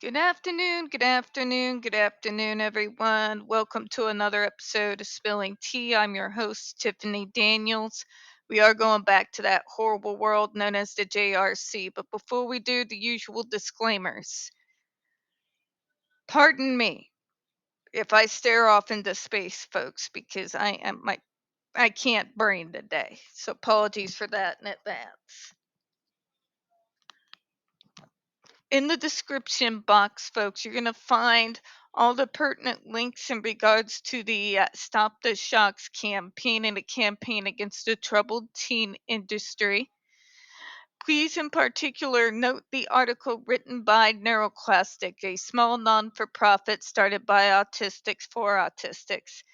Good afternoon, good afternoon, good afternoon, everyone. Welcome to another episode of Spilling Tea. I'm your host, Tiffany Daniels. We are going back to that horrible world known as the JRC, but before we do, the usual disclaimers. Pardon me if I stare off into space, folks, because I can't brain today. So apologies for that in advance. In the description box, folks, you're going to find all the pertinent links in regards to the Stop the Shocks campaign and a campaign against the troubled teen industry. Please, in particular, note the article written by NeuroClastic, a small non-for-profit started by autistics for autistics.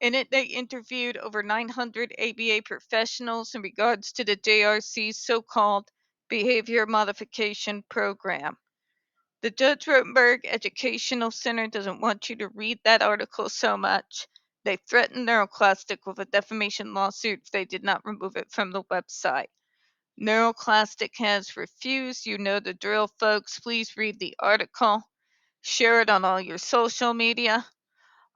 In it, they interviewed over 900 ABA professionals in regards to the JRC's so-called behavior modification program. The Judge Rotenberg Educational Center doesn't want you to read that article so much. They threatened NeuroClastic with a defamation lawsuit if they did not remove it from the website. NeuroClastic has refused. You know the drill, folks. Please read the article. Share it on all your social media.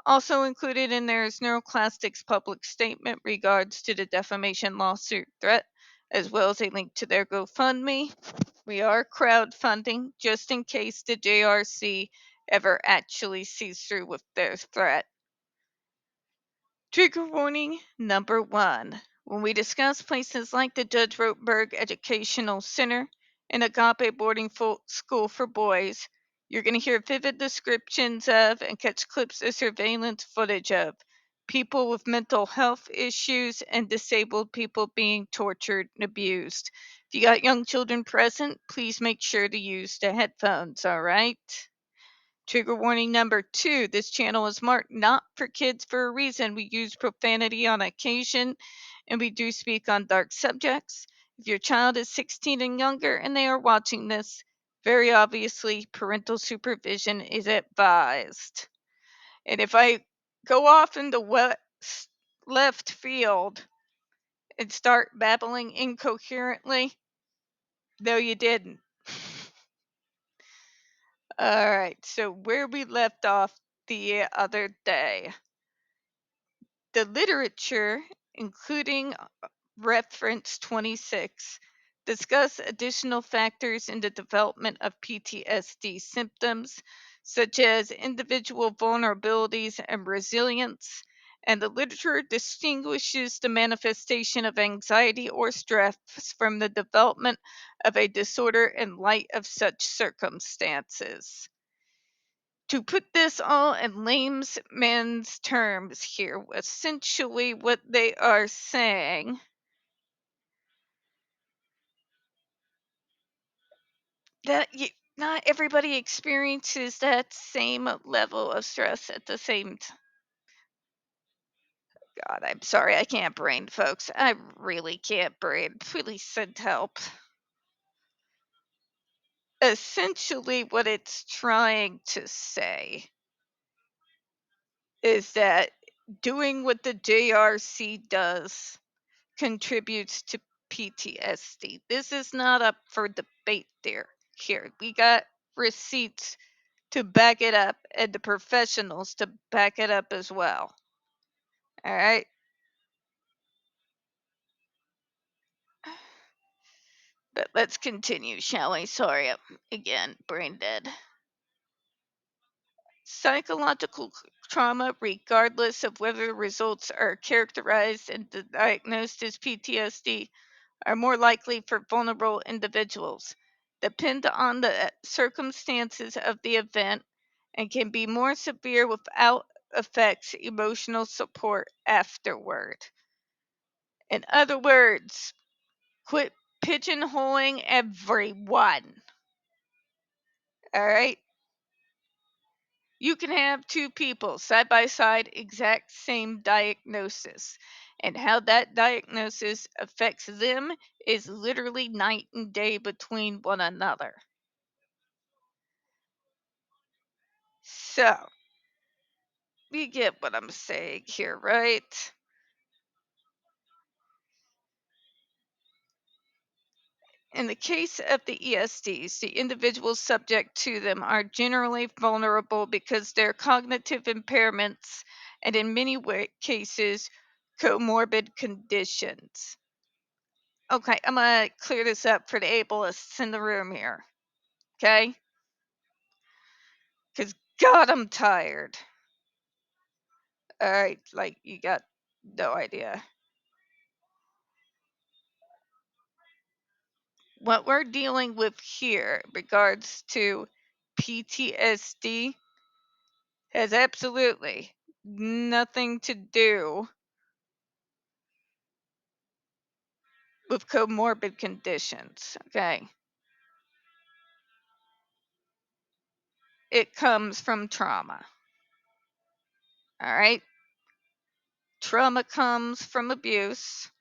Also included in there is NeuroClastic's public statement regards to the defamation lawsuit threat, as well as a link to their GoFundMe. We are crowdfunding just in case the JRC ever actually sees through with their threat. Trigger warning number 1. When we discuss places like the Judge Rotenberg Educational Center and Agape Boarding School for Boys, you're going to hear vivid descriptions of and catch clips of surveillance footage of people with mental health issues and disabled people being tortured and abused. If you got young children present, please make sure to use the headphones, all right? Trigger warning number 2. This channel is marked not for kids for a reason. We use profanity on occasion and we do speak on dark subjects. If your child is 16 and younger and they are watching this, very obviously parental supervision is advised. And if I go off into left field and start babbling incoherently, no, you didn't. All right, so where we left off the other day. The literature, including reference 26, discuss additional factors in the development of PTSD symptoms, such as individual vulnerabilities and resilience, and the literature distinguishes the manifestation of anxiety or stress from the development of a disorder in light of such circumstances. To put this all in layman's terms here, essentially what they are saying that not everybody experiences that same level of stress at the same time. God, I'm sorry, I can't brain, folks. I really can't brain. Please send help. Essentially, what it's trying to say is that doing what the JRC does contributes to PTSD. This is not up for debate there. Here, we got receipts to back it up and the professionals to back it up as well. All right. But let's continue, shall we? Sorry, again, brain dead. Psychological trauma, regardless of whether the results are characterized and diagnosed as PTSD, are more likely for vulnerable individuals, depend on the circumstances of the event, and can be more severe without affects emotional support afterward. In other words, quit pigeonholing everyone. All right? You can have two people side by side, exact same diagnosis. And how that diagnosis affects them is literally night and day between one another. So, you get what I'm saying here, right? In the case of the ESDs, the individuals subject to them are generally vulnerable because their cognitive impairments and, in many cases, comorbid conditions. Okay, I'm going to clear this up for the ableists in the room here. Okay? Because, God, I'm tired. All right, like, you got no idea. What we're dealing with here in regards to PTSD has absolutely nothing to do with comorbid conditions. Okay. It comes from trauma. All right. Trauma comes from abuse.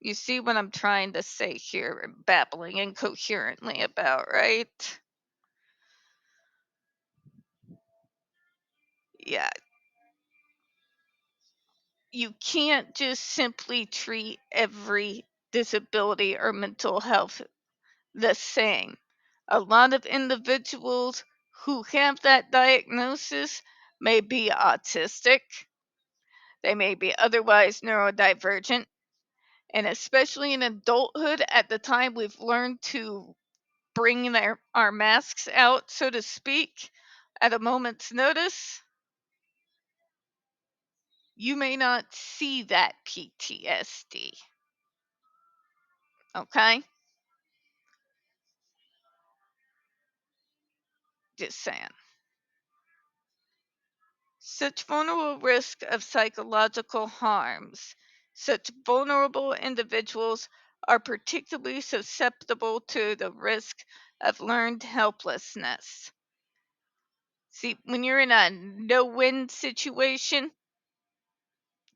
You see what I'm trying to say here and babbling incoherently about, right? Yeah. You can't just simply treat every disability or mental health the same. A lot of individuals who have that diagnosis may be autistic, they may be otherwise neurodivergent, and especially in adulthood, at the time we've learned to bring our masks out, so to speak, at a moment's notice, you may not see that PTSD. Okay? Just saying. Such vulnerable risk of psychological harms. Such vulnerable individuals are particularly susceptible to the risk of learned helplessness. See, when you're in a no-win situation,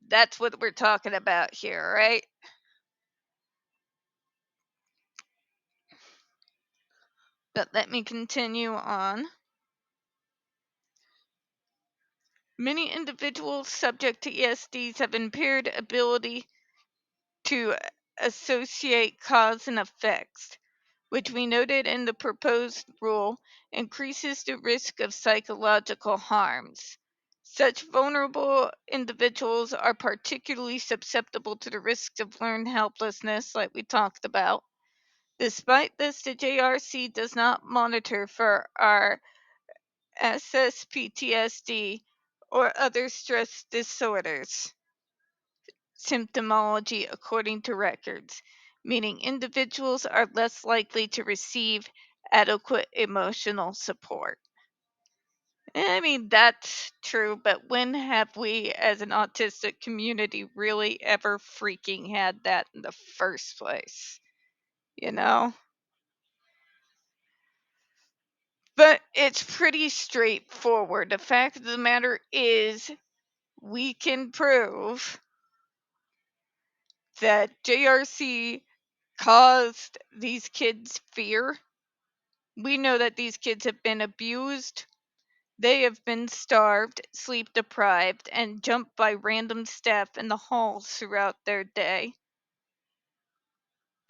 that's what we're talking about here, right? But let me continue on. Many individuals subject to ESDs have impaired ability to associate cause and effects, which we noted in the proposed rule increases the risk of psychological harms. Such vulnerable individuals are particularly susceptible to the risks of learned helplessness, like we talked about. Despite this, the JRC does not monitor for our SSPTSD or other stress disorders symptomology according to records, meaning individuals are less likely to receive adequate emotional support. I mean, that's true, but when have we as an autistic community really ever freaking had that in the first place? You know? But it's pretty straightforward. The fact of the matter is, we can prove that JRC caused these kids fear. We know that these kids have been abused, they have been starved, sleep deprived, and jumped by random staff in the halls throughout their day.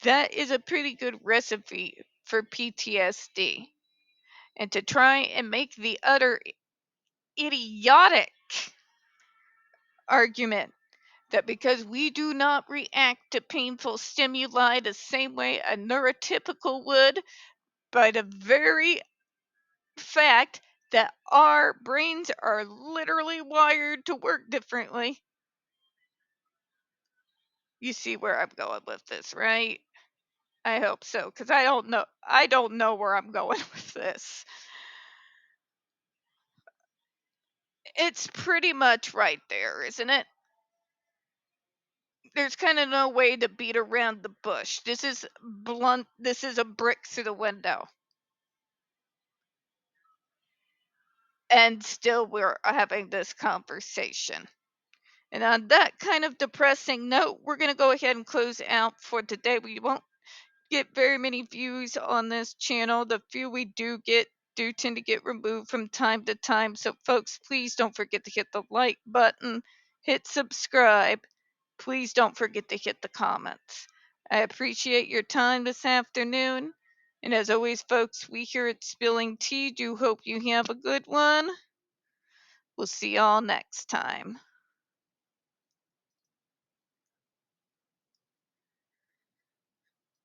That is a pretty good recipe for PTSD. And to try and make the utter idiotic argument that because we do not react to painful stimuli the same way a neurotypical would, by the very fact that our brains are literally wired to work differently. You see where I'm going with this, right? I hope so, because I don't know where I'm going with this. It's pretty much right there, isn't it? There's kind of no way to beat around the bush. This is blunt. This is a brick through the window. And still we're having this conversation. And on that kind of depressing note, we're going to go ahead and close out for today. We won't get very many views on this channel. The few we do get do tend to get removed from time to time. So folks, please don't forget to hit the like button, hit subscribe. Please don't forget to hit the comments. I appreciate your time this afternoon. And as always, folks, we here at Spilling Tea do hope you have a good one. We'll see y'all next time.